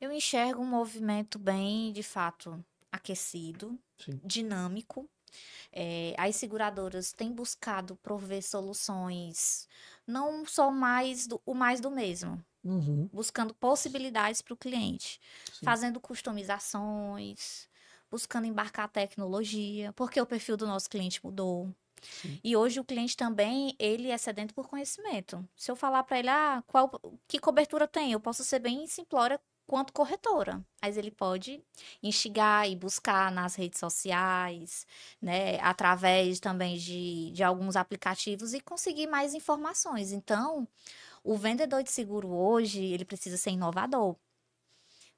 Eu enxergo um movimento bem, de fato, aquecido, Sim. dinâmico. As seguradoras têm buscado prover soluções, não só o mais do mesmo, buscando possibilidades para o cliente, fazendo customizações, buscando embarcar tecnologia, porque o perfil do nosso cliente mudou. Sim. E hoje o cliente também, ele é sedento por conhecimento. Se eu falar para ele, que cobertura tem? Eu posso ser bem simplória quanto corretora. Mas ele pode instigar e buscar nas redes sociais, né, através também de alguns aplicativos e conseguir mais informações. Então, o vendedor de seguro hoje, ele precisa ser inovador.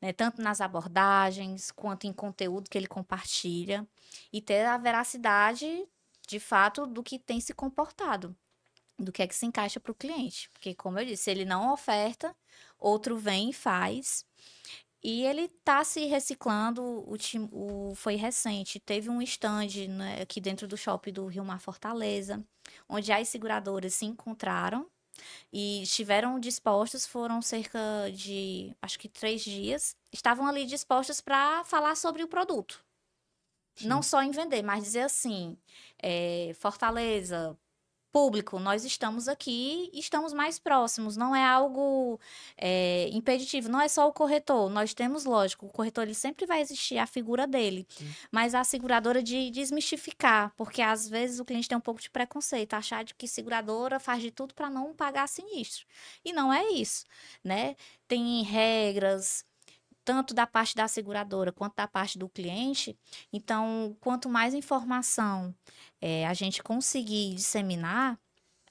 né? Tanto nas abordagens, quanto em conteúdo que ele compartilha, e ter a veracidade, de fato, do que tem se comportado, do que é que se encaixa para o cliente. Porque, como eu disse, ele não oferta, outro vem e faz. E ele está se reciclando, foi recente, teve um stand, né, aqui dentro do shopping do Rio Mar Fortaleza, onde as seguradoras se encontraram e estiveram dispostos, foram cerca de, acho que 3 dias, estavam ali dispostos para falar sobre o produto. Não Sim. só em vender, mas dizer assim, Fortaleza, público, nós estamos aqui, estamos mais próximos, não é algo impeditivo, não é só o corretor, nós temos, lógico, o corretor ele sempre vai existir a figura dele, Sim. mas a seguradora de desmistificar, porque às vezes o cliente tem um pouco de preconceito, achar de que seguradora faz de tudo para não pagar sinistro, e não é isso, né? Tem regras, tanto da parte da seguradora quanto da parte do cliente. Então, quanto mais informação a gente conseguir disseminar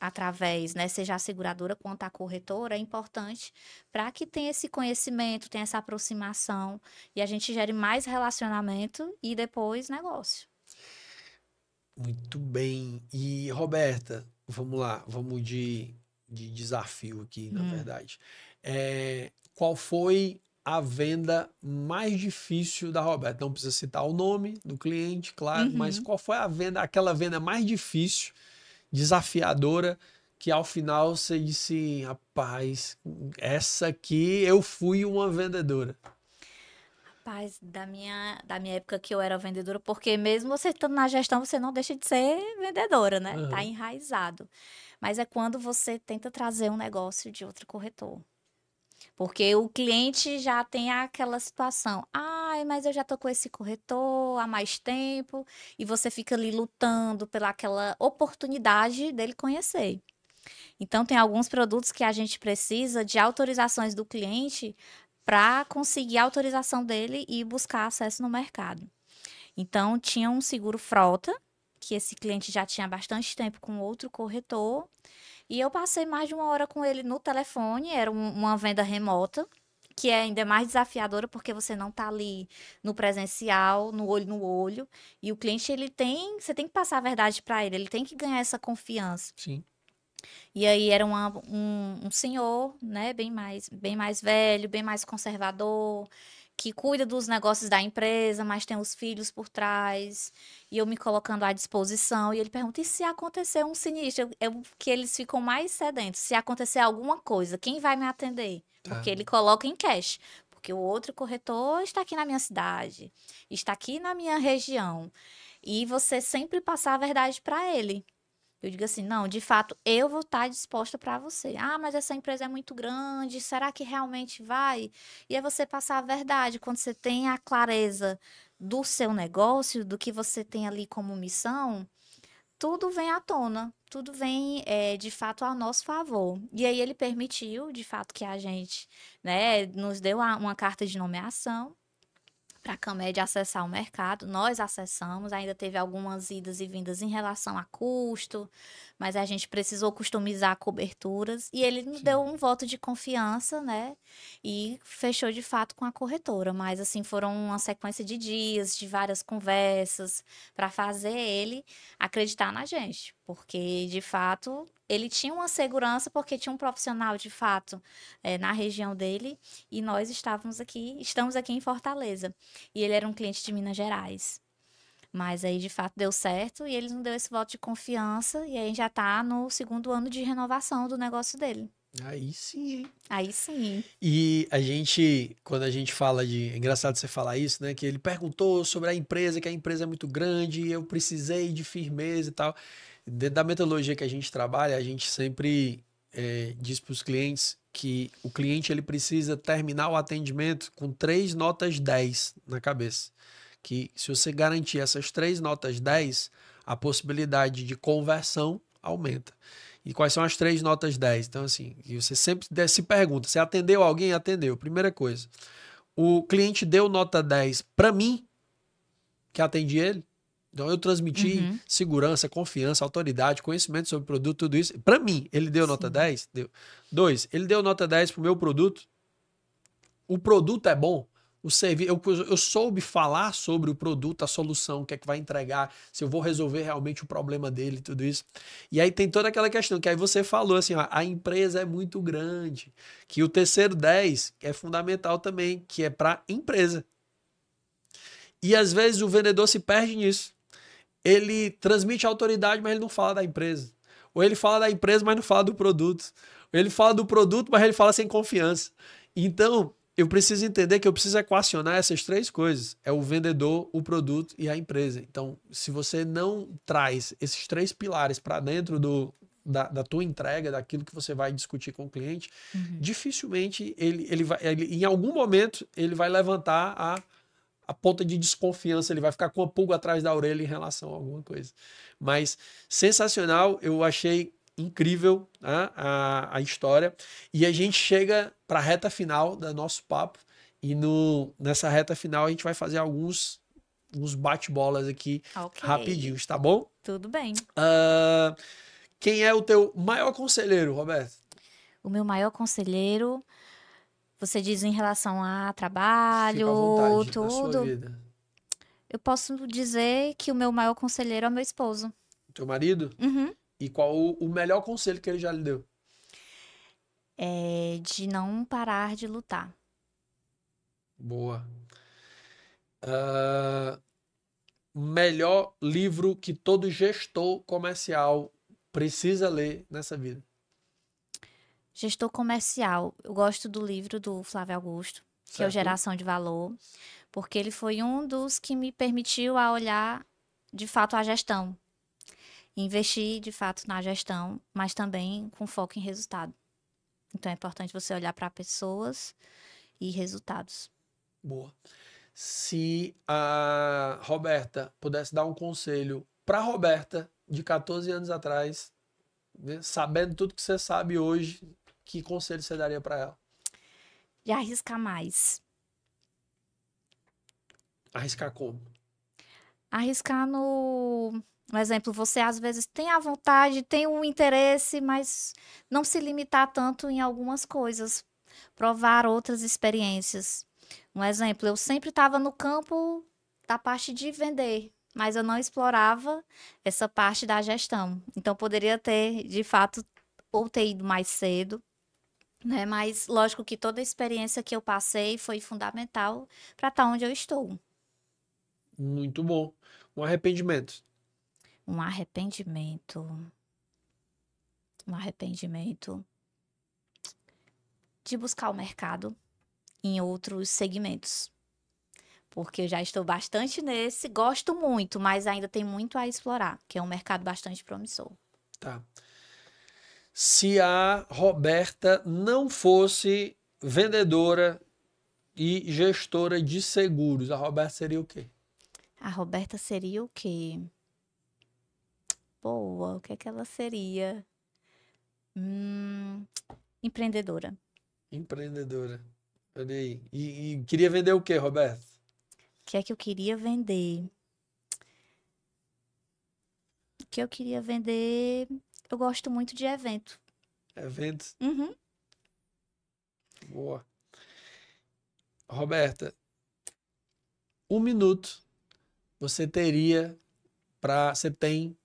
através, né, seja a seguradora quanto a corretora, é importante para que tenha esse conhecimento, tenha essa aproximação e a gente gere mais relacionamento e depois negócio. Muito bem. E, Roberta, vamos lá, vamos de desafio aqui, na verdade. Qual foi a venda mais difícil da Roberta? Não precisa citar o nome do cliente, claro, mas Uhum. qual foi aquela venda mais difícil, desafiadora, que ao final você disse, rapaz, essa aqui eu fui uma vendedora. Rapaz, da minha época que eu era vendedora, porque mesmo você estando na gestão, você não deixa de ser vendedora, né? Tá Aham. enraizado. Mas é quando você tenta trazer um negócio de outro corretor. Porque o cliente já tem aquela situação. Ai, mas eu já tô com esse corretor há mais tempo. E você fica ali lutando pela aquela oportunidade dele conhecer. Então, tem alguns produtos que a gente precisa de autorizações do cliente para conseguir a autorização dele e buscar acesso no mercado. Então, tinha um seguro frota, que esse cliente já tinha bastante tempo com outro corretor, e eu passei mais de 1 hora com ele no telefone, era uma venda remota, que é ainda mais desafiadora porque você não tá ali no presencial, no olho, e o cliente você tem que passar a verdade para ele tem que ganhar essa confiança. Sim. E aí era um senhor, né, bem mais velho, bem mais conservador, que cuida dos negócios da empresa, mas tem os filhos por trás, e eu me colocando à disposição, e ele pergunta, e se acontecer um sinistro? Que eles ficam mais sedentos, se acontecer alguma coisa, quem vai me atender? Tá. Porque ele coloca em cash, porque o outro corretor está aqui na minha cidade, está aqui na minha região, e você sempre passar a verdade para ele. Eu digo assim, não, de fato, eu vou estar disposta para você. Ah, mas essa empresa é muito grande, será que realmente vai? E é você passar a verdade, quando você tem a clareza do seu negócio, do que você tem ali como missão, tudo vem à tona, tudo vem de fato a nosso favor. E aí ele permitiu, de fato, que a gente, né, nos deu uma carta de nomeação para a Camed acessar o mercado. Nós acessamos, ainda teve algumas idas e vindas em relação a custo, mas a gente precisou customizar coberturas e ele nos deu um voto de confiança, né? E fechou de fato com a corretora. Mas assim, foram uma sequência de dias, de várias conversas, para fazer ele acreditar na gente. Porque, de fato, ele tinha uma segurança, porque tinha um profissional, de fato, na região dele, e nós estamos aqui em Fortaleza. E ele era um cliente de Minas Gerais. Mas aí, de fato, deu certo e ele nos deu esse voto de confiança. E aí, a gente já tá no 2º ano de renovação do negócio dele. Aí sim, hein? Aí sim. E quando a gente fala é engraçado você falar isso, né? Que ele perguntou sobre a empresa, que a empresa é muito grande, e eu precisei de firmeza e tal. Dentro da metodologia que a gente trabalha, a gente sempre diz para os clientes que o cliente ele precisa terminar o atendimento com 3 notas 10 na cabeça. Que se você garantir essas 3 notas 10, a possibilidade de conversão aumenta. E quais são as 3 notas 10? Então, assim, e você sempre se pergunta, você atendeu alguém? Atendeu. Primeira coisa, o cliente deu nota 10 para mim, que atendi ele. Então, eu transmiti segurança, confiança, autoridade, conhecimento sobre o produto, tudo isso. Para mim, ele deu nota 10? Deu. 2, ele deu nota 10 para o meu produto. O produto é bom. o serviço, eu soube falar sobre o produto, a solução, o que é que vai entregar, se eu vou resolver realmente o problema dele, tudo isso. E aí tem toda aquela questão que aí você falou assim, ó, a empresa é muito grande, que o terceiro 10 é fundamental também, que é para empresa. E às vezes o vendedor se perde nisso. Ele transmite autoridade, mas ele não fala da empresa. Ou ele fala da empresa, mas não fala do produto. Ou ele fala do produto, mas ele fala sem confiança. Então, eu preciso entender que eu preciso equacionar essas três coisas. É o vendedor, o produto e a empresa. Então, se você não traz esses três pilares para dentro da tua entrega, daquilo que você vai discutir com o cliente, dificilmente em algum momento, ele vai levantar a ponta de desconfiança, ele vai ficar com a pulga atrás da orelha em relação a alguma coisa. Mas sensacional, eu achei incrível, né, a história. E a gente chega para a reta final do nosso papo. E nessa reta final a gente vai fazer uns bate-bolas aqui rapidinhos, tá bom? Tudo bem. Quem é o teu maior conselheiro, Roberto? O meu maior conselheiro, você diz em relação a trabalho, Fica à vontade, tudo. na sua vida. Eu posso dizer que o meu maior conselheiro é o meu esposo. Teu marido? Uhum. E qual o melhor conselho que ele já lhe deu? É de não parar de lutar. Boa. Melhor livro que todo gestor comercial precisa ler nessa vida? Gestor comercial. Eu gosto do livro do Flávio Augusto, que é o Certo? Geração de Valor, porque ele foi um dos que me permitiu a olhar de fato a gestão. Investir de fato na gestão, mas também com foco em resultado. Então é importante você olhar para pessoas e resultados. Boa. Se a Roberta pudesse dar um conselho para Roberta de 14 anos atrás, né, sabendo tudo que você sabe hoje, que conselho você daria para ela? E arriscar mais. Arriscar como? Arriscar no exemplo, você às vezes tem a vontade, tem o interesse, mas não se limitar tanto em algumas coisas. Provar outras experiências. Um exemplo, eu sempre estava no campo da parte de vender, mas eu não explorava essa parte da gestão. Então, poderia ter, de fato, ou ter ido mais cedo, né? Mas, lógico que toda a experiência que eu passei foi fundamental para estar onde eu estou. Muito bom. Um arrependimento. Um arrependimento. Um arrependimento de buscar o mercado em outros segmentos. Porque eu já estou bastante nesse, gosto muito, mas ainda tem muito a explorar, que é um mercado bastante promissor. Tá. Se a Roberta não fosse vendedora e gestora de seguros, a Roberta seria o quê? A Roberta seria o quê? Boa, o que é que ela seria? Empreendedora. Empreendedora. Olha aí. E queria vender o quê, Roberta? O que é que eu queria vender? O que eu queria vender? Eu gosto muito de evento. Eventos. Uhum. Boa. Roberta, 1 minuto você tem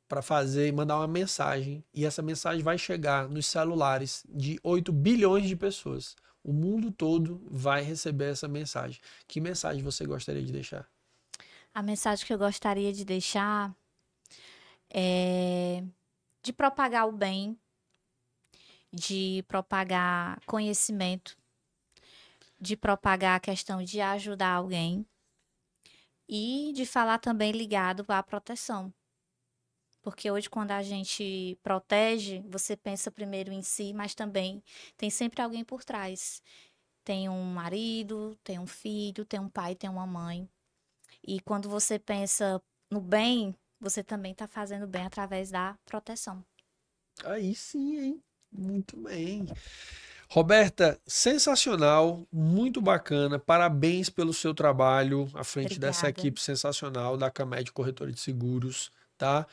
para fazer e mandar uma mensagem, e essa mensagem vai chegar nos celulares de 8 bilhões de pessoas. O mundo todo vai receber essa mensagem. Que mensagem você gostaria de deixar? A mensagem que eu gostaria de deixar é de propagar o bem, de propagar conhecimento, de propagar a questão de ajudar alguém e de falar também ligado à proteção. Porque hoje, quando a gente protege, você pensa primeiro em si, mas também tem sempre alguém por trás. Tem um marido, tem um filho, tem um pai, tem uma mãe. E quando você pensa no bem, você também está fazendo bem através da proteção. Aí sim, hein? Muito bem. Roberta, sensacional, muito bacana. Parabéns pelo seu trabalho à frente dessa Obrigada. equipe sensacional da Camed Corretora de Seguros, tá?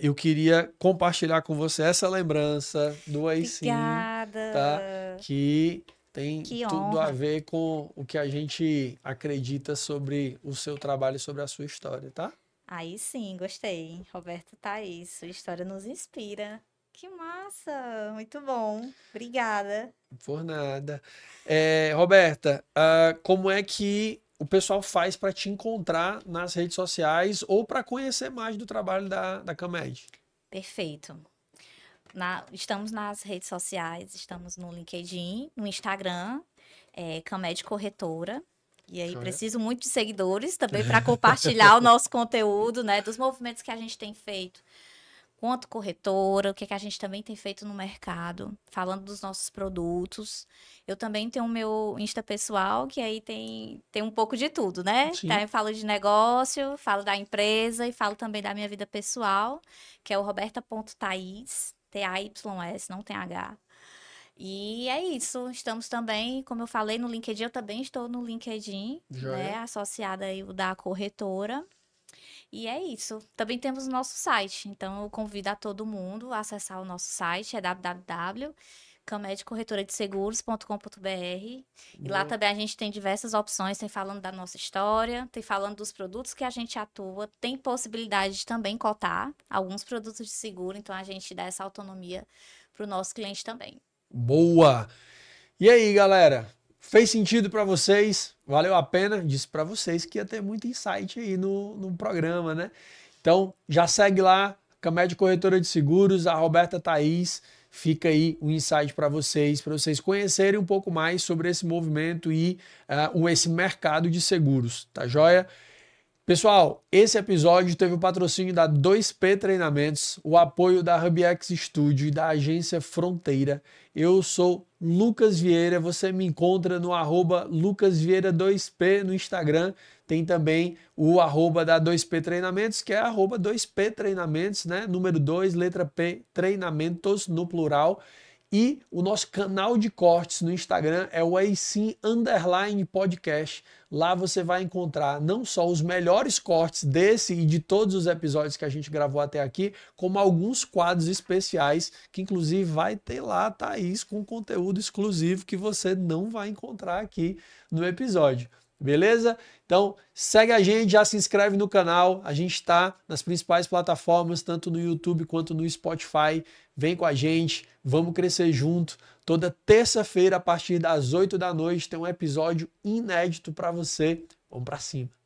Eu queria compartilhar com você essa lembrança do Aí Sim, tá? Obrigada. Que tem Que tudo a honra. ver com o que a gente acredita sobre o seu trabalho e sobre a sua história, tá? Aí sim, gostei. Roberto Thaís, sua história nos inspira. Que massa! Muito bom. Obrigada. Por nada. Roberta, como é que o pessoal faz para te encontrar nas redes sociais ou para conhecer mais do trabalho da Camed? Perfeito. Estamos nas redes sociais, estamos no LinkedIn, no Instagram, Camed Corretora. E aí, Joia. preciso muito de seguidores também para compartilhar o nosso conteúdo, né? Dos movimentos que a gente tem feito quanto corretora, o que, que a gente também tem feito no mercado, falando dos nossos produtos. Eu também tenho o meu Insta pessoal, que aí tem um pouco de tudo, né? Então, Sim. eu falo de negócio, falo da empresa e falo também da minha vida pessoal, que é o roberta.thais, T-A-Y-S, não tem H. E é isso. Estamos também, como eu falei, no LinkedIn. Eu também estou no LinkedIn, né? Joia. Associada aí o da corretora. E é isso. Também temos o nosso site. Então, eu convido a todo mundo a acessar o nosso site. É www.camedcorretoradeseguros.com.br. E lá Boa. também a gente tem diversas opções. Tem falando da nossa história, tem falando dos produtos que a gente atua. Tem possibilidade de também cotar alguns produtos de seguro. Então, a gente dá essa autonomia para o nosso cliente também. Boa! E aí, galera? Fez sentido para vocês? Valeu a pena? Disse para vocês que ia ter muito insight aí no programa, né? Então, já segue lá, Camed Corretora de Seguros, a Roberta Thaís. Fica aí um insight para vocês conhecerem um pouco mais sobre esse movimento e esse mercado de seguros, tá joia? Pessoal, esse episódio teve o patrocínio da 2P Treinamentos, o apoio da HubX Studio e da agência Fronteira. Eu sou Lucas Vieira, você me encontra no @lucasvieira2p no Instagram. Tem também o arroba da 2P Treinamentos, que é arroba 2P Treinamentos, né? Número 2, letra P, Treinamentos no plural. E o nosso canal de cortes no Instagram é o @podcast. Lá você vai encontrar não só os melhores cortes desse e de todos os episódios que a gente gravou até aqui, como alguns quadros especiais, que inclusive vai ter lá, Thaís, com conteúdo exclusivo que você não vai encontrar aqui no episódio. Beleza? Então segue a gente, já se inscreve no canal. A gente está nas principais plataformas, tanto no YouTube quanto no Spotify. Vem com a gente, vamos crescer junto. Toda terça-feira, a partir das 8 da noite, tem um episódio inédito para você. Vamos para cima.